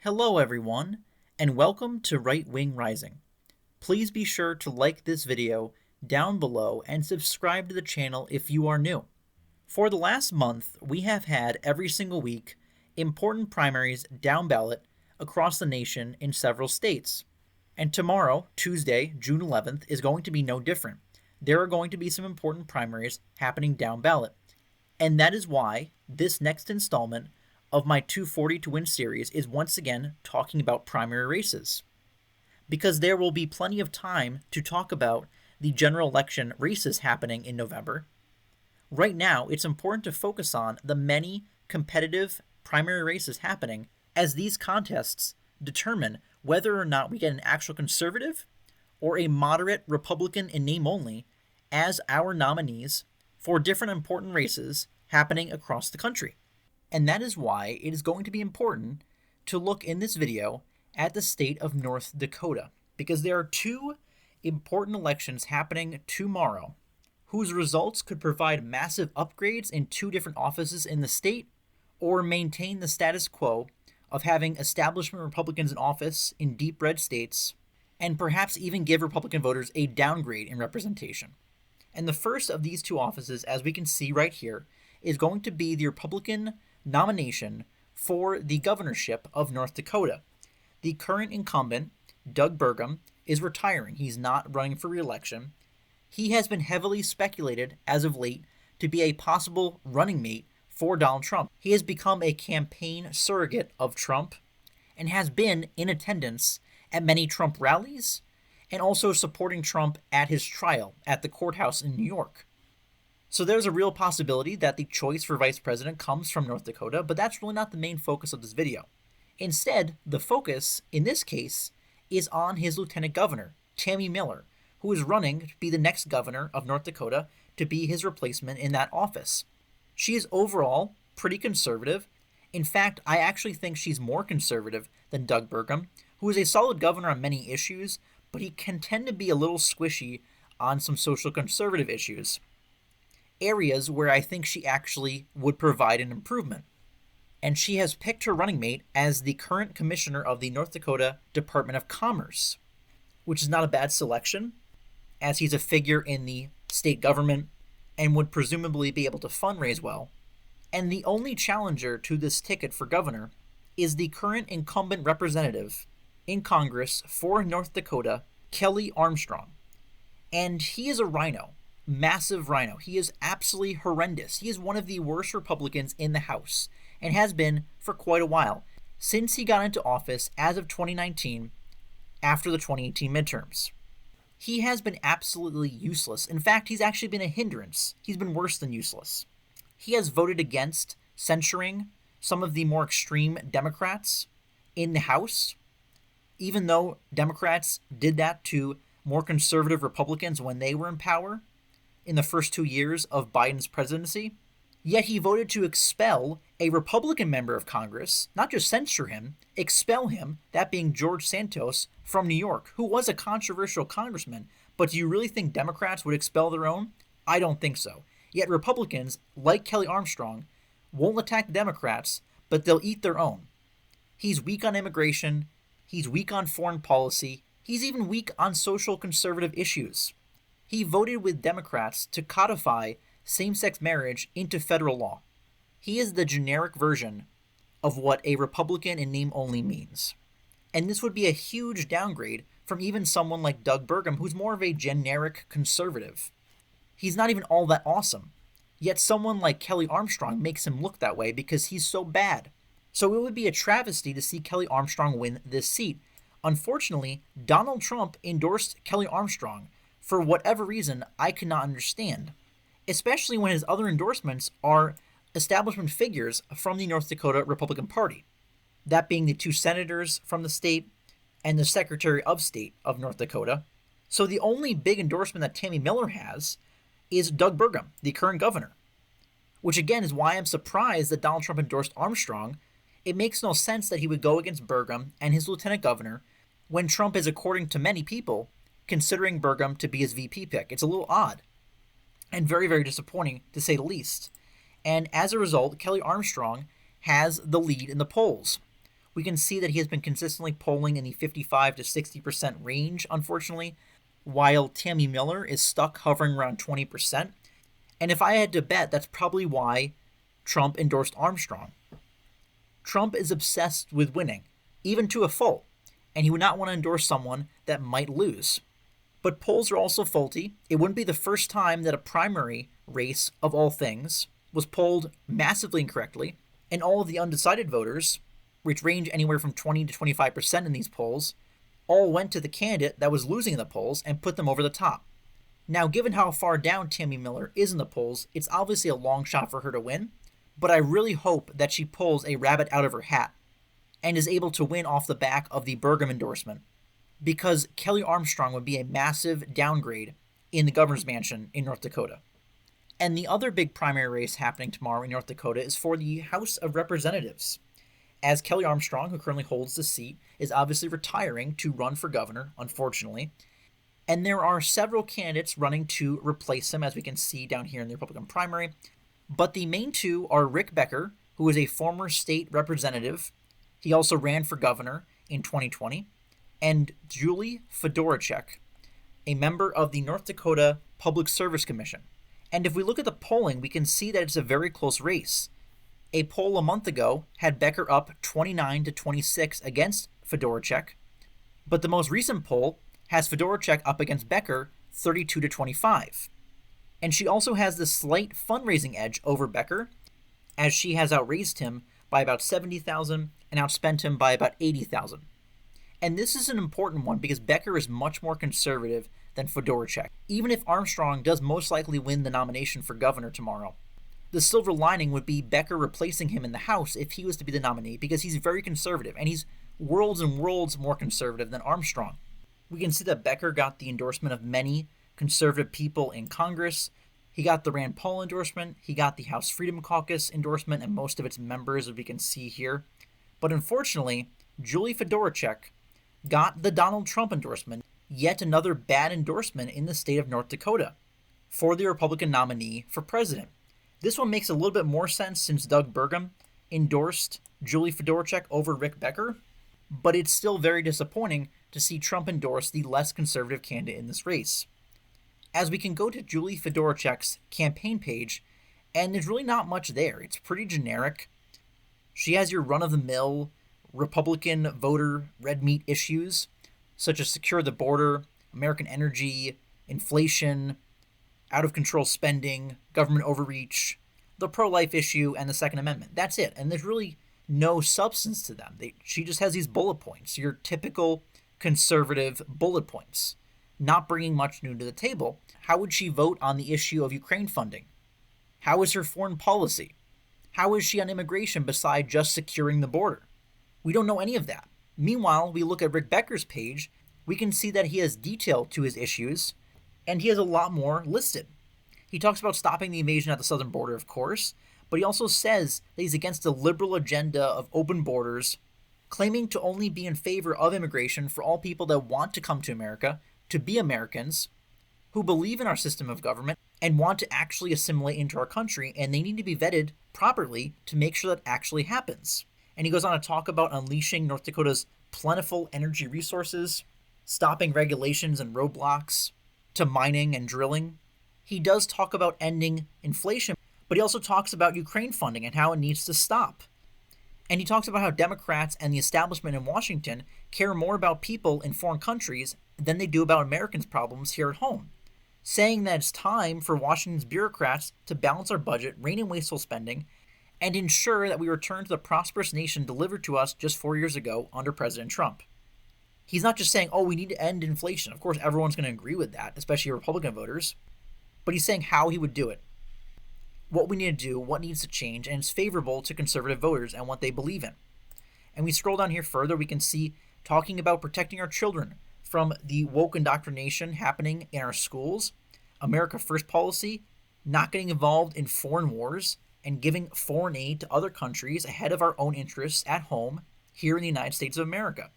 Hello everyone, and welcome to Right Wing Rising. Please be sure to like this video down below and subscribe to the channel if you are new. For the last month, we have had every single week important primaries down ballot across the nation in several states. And tomorrow, Tuesday, June 11th, is going to be no different. There are going to be some important primaries happening down ballot. And that is why this next installment of my 240ToWin series is once again talking about primary races. Because there will be plenty of time to talk about the general election races happening in November. Right now, it's important to focus on the many competitive primary races happening, as these contests determine whether or not we get an actual conservative or a moderate Republican in name only as our nominees for different important races happening across the country. And that is why it is going to be important to look in this video at the state of North Dakota, because there are two important elections happening tomorrow whose results could provide massive upgrades in two different offices in the state or maintain the status quo of having establishment Republicans in office in deep red states and perhaps even give Republican voters a downgrade in representation. And the first of these two offices, as we can see right here, is going to be the Republican nomination for the governorship of North Dakota. The current incumbent, Doug Burgum, is retiring. He's not running for re-election. He has been heavily speculated as of late to be a possible running mate for Donald Trump. He has become a campaign surrogate of Trump and has been in attendance at many Trump rallies and also supporting Trump at his trial at the courthouse in New York. So there's a real possibility that the choice for vice president comes from North Dakota, but that's really not the main focus of this video. Instead, the focus, in this case, is on his lieutenant governor, Tammy Miller, who is running to be the next governor of North Dakota to be his replacement in that office. She is overall pretty conservative. In fact, I actually think she's more conservative than Doug Burgum, who is a solid governor on many issues, but he can tend to be a little squishy on some social conservative issues. Areas where I think she actually would provide an improvement. And she has picked her running mate as the current commissioner of the North Dakota Department of Commerce, which is not a bad selection, as he's a figure in the state government and would presumably be able to fundraise well. And the only challenger to this ticket for governor is the current incumbent representative in Congress for North Dakota, Kelly Armstrong. And he is a rhino. Massive rhino. He is absolutely horrendous. He is one of the worst Republicans in the House and has been for quite a while, since he got into office as of 2019 after the 2018 midterms. He has been absolutely useless. In fact, he's actually been a hindrance. He's been worse than useless. He has voted against censuring some of the more extreme Democrats in the House, even though Democrats did that to more conservative Republicans when they were in power in the first 2 years of Biden's presidency. Yet he voted to expel a Republican member of Congress, not just censure him, expel him, that being George Santos from New York, who was a controversial congressman. But do you really think Democrats would expel their own? I don't think so. Yet Republicans, like Kelly Armstrong, won't attack Democrats, but they'll eat their own. He's weak on immigration, he's weak on foreign policy, he's even weak on social conservative issues. He voted with Democrats to codify same-sex marriage into federal law. He is the generic version of what a Republican in name only means. And this would be a huge downgrade from even someone like Doug Burgum, who's more of a generic conservative. He's not even all that awesome. Yet someone like Kelly Armstrong makes him look that way because he's so bad. So it would be a travesty to see Kelly Armstrong win this seat. Unfortunately, Donald Trump endorsed Kelly Armstrong for whatever reason I cannot understand, especially when his other endorsements are establishment figures from the North Dakota Republican Party, that being the two senators from the state and the Secretary of State of North Dakota. So the only big endorsement that Tammy Miller has is Doug Burgum, the current governor, which again is why I'm surprised that Donald Trump endorsed Armstrong. It makes no sense that he would go against Burgum and his lieutenant governor when Trump is, according to many people, considering Burgum to be his VP pick. It's a little odd and very, very disappointing, to say the least. And as a result, Kelly Armstrong has the lead in the polls, we can see that he has been consistently polling in the 55 to 60% range, unfortunately, while Tammy Miller is stuck hovering around 20%. And if I had to bet, that's probably why Trump endorsed Armstrong. Trump is obsessed with winning, even to a fault, and he would not want to endorse someone that might lose. But polls are also faulty. It wouldn't be the first time that a primary race, of all things, was polled massively incorrectly, and all of the undecided voters, which range anywhere from 20 to 25% in these polls, all went to the candidate that was losing in the polls and put them over the top. Now, given how far down Tammy Miller is in the polls, it's obviously a long shot for her to win, but I really hope that she pulls a rabbit out of her hat and is able to win off the back of the Burgum endorsement, because Kelly Armstrong would be a massive downgrade in the governor's mansion in North Dakota. And the other big primary race happening tomorrow in North Dakota is for the House of Representatives, as Kelly Armstrong, who currently holds the seat, is obviously retiring to run for governor, unfortunately. And there are several candidates running to replace him, as we can see down here in the Republican primary. But the main two are Rick Becker, who is a former state representative. He also ran for governor in 2020. And Julie Fedorchak, a member of the North Dakota Public Service Commission. And if we look at the polling, we can see that it's a very close race. A poll a month ago had Becker up 29 to 26 against Fedorchak, but the most recent poll has Fedorchak up against Becker 32 to 25. And she also has the slight fundraising edge over Becker, as she has outraised him by about $70,000 and outspent him by about $80,000. And this is an important one because Becker is much more conservative than Fedorchak. Even if Armstrong does most likely win the nomination for governor tomorrow, the silver lining would be Becker replacing him in the House if he was to be the nominee, because he's very conservative, and he's worlds and worlds more conservative than Armstrong. We can see that Becker got the endorsement of many conservative people in Congress. He got the Rand Paul endorsement, he got the House Freedom Caucus endorsement, and most of its members, as we can see here. But unfortunately, Julie Fedorchak got the Donald Trump endorsement, yet another bad endorsement in the state of North Dakota, for the Republican nominee for president. This one makes a little bit more sense since Doug Burgum endorsed Julie Fedorchak over Rick Becker, but it's still very disappointing to see Trump endorse the less conservative candidate in this race. As we can go to Julie Fedorchak's campaign page, and there's really not much there. It's pretty generic. She has your run-of-the-mill Republican voter red meat issues, such as secure the border, American energy, inflation, out-of-control spending, government overreach, the pro-life issue, and the Second Amendment. That's it. And there's really no substance to them. She just has these bullet points, your typical conservative bullet points, not bringing much new to the table. How would she vote on the issue of Ukraine funding? How is her foreign policy? How is she on immigration beside just securing the border? We don't know any of that. Meanwhile, we look at Rick Becker's page, we can see that he has detail to his issues, and he has a lot more listed. He talks about stopping the invasion at the southern border, of course, but he also says that he's against the liberal agenda of open borders, claiming to only be in favor of immigration for all people that want to come to America, to be Americans, who believe in our system of government and want to actually assimilate into our country, and they need to be vetted properly to make sure that actually happens. And he goes on to talk about unleashing North Dakota's plentiful energy resources, stopping regulations and roadblocks to mining and drilling. He does talk about ending inflation, but he also talks about Ukraine funding and how it needs to stop. And he talks about how Democrats and the establishment in Washington care more about people in foreign countries than they do about Americans' problems here at home, saying that it's time for Washington's bureaucrats to balance our budget, rein in wasteful spending, and ensure that we return to the prosperous nation delivered to us just 4 years ago under President Trump. He's not just saying, oh, we need to end inflation. Of course, everyone's going to agree with that, especially Republican voters. But he's saying how he would do it, what we need to do, what needs to change, and it's favorable to conservative voters and what they believe in. And we scroll down here further, we can see talking about protecting our children from the woke indoctrination happening in our schools, America First policy, not getting involved in foreign wars, and giving foreign aid to other countries ahead of our own interests at home here in the United States of America.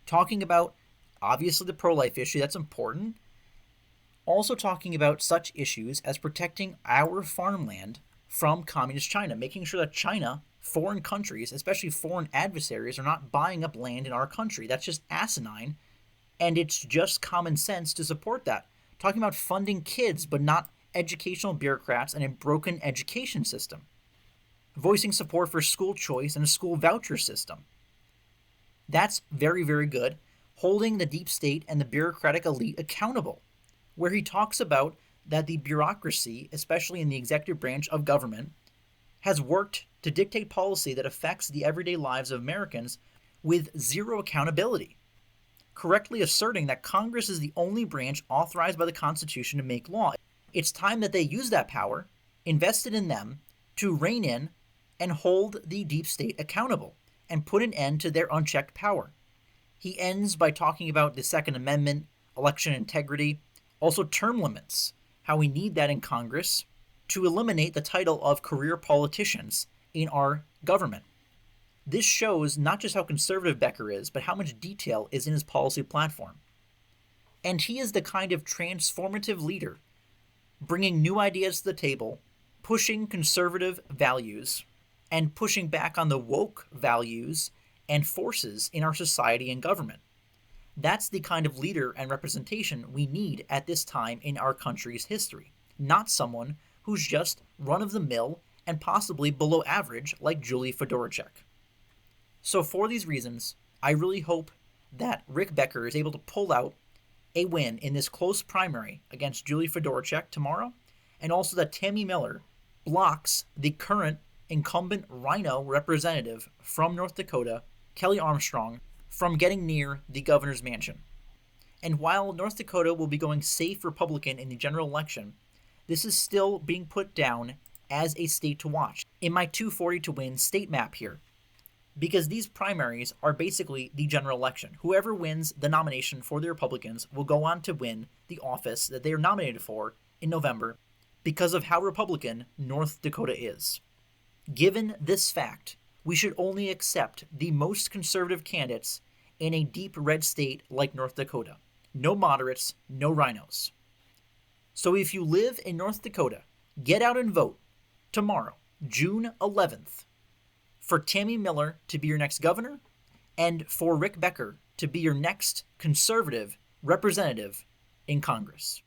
Talking about, obviously, the pro-life issue, that's important. Also talking about such issues as protecting our farmland from communist China, making sure that China foreign countries, especially foreign adversaries, are not buying up land in our country. That's just asinine, and it's just common sense to support that. Talking about funding kids, but not educational bureaucrats and a broken education system. Voicing support for school choice and a school voucher system. That's very, very good. Holding the deep state and the bureaucratic elite accountable, where he talks about that the bureaucracy, especially in the executive branch of government, has worked to dictate policy that affects the everyday lives of Americans with zero accountability, correctly asserting that Congress is the only branch authorized by the Constitution to make law. It's time that they use that power, invested in them, to rein in and hold the deep state accountable and put an end to their unchecked power. He ends by talking about the Second Amendment, election integrity, also term limits, how we need that in Congress to eliminate the title of career politicians in our government. This shows not just how conservative Becker is, but how much detail is in his policy platform. And he is the kind of transformative leader, bringing new ideas to the table, pushing conservative values, and pushing back on the woke values and forces in our society and government. That's the kind of leader and representation we need at this time in our country's history, not someone who's just run-of-the-mill and possibly below average like Julie Fedorchak. So for these reasons, I really hope that Rick Becker is able to pull out a win in this close primary against Julie Fedorchak tomorrow, and also that Tammy Miller blocks the current incumbent Rhino representative from North Dakota, Kelly Armstrong, from getting near the governor's mansion. And while North Dakota will be going safe Republican in the general election, this is still being put down as a state to watch in my 240ToWin state map here, because these primaries are basically the general election. Whoever wins the nomination for the Republicans will go on to win the office that they are nominated for in November because of how Republican North Dakota is. Given this fact, we should only accept the most conservative candidates in a deep red state like North Dakota. No moderates, no rhinos. So if you live in North Dakota, get out and vote tomorrow, June 11th, for Tammy Miller to be your next governor and for Rick Becker to be your next conservative representative in Congress.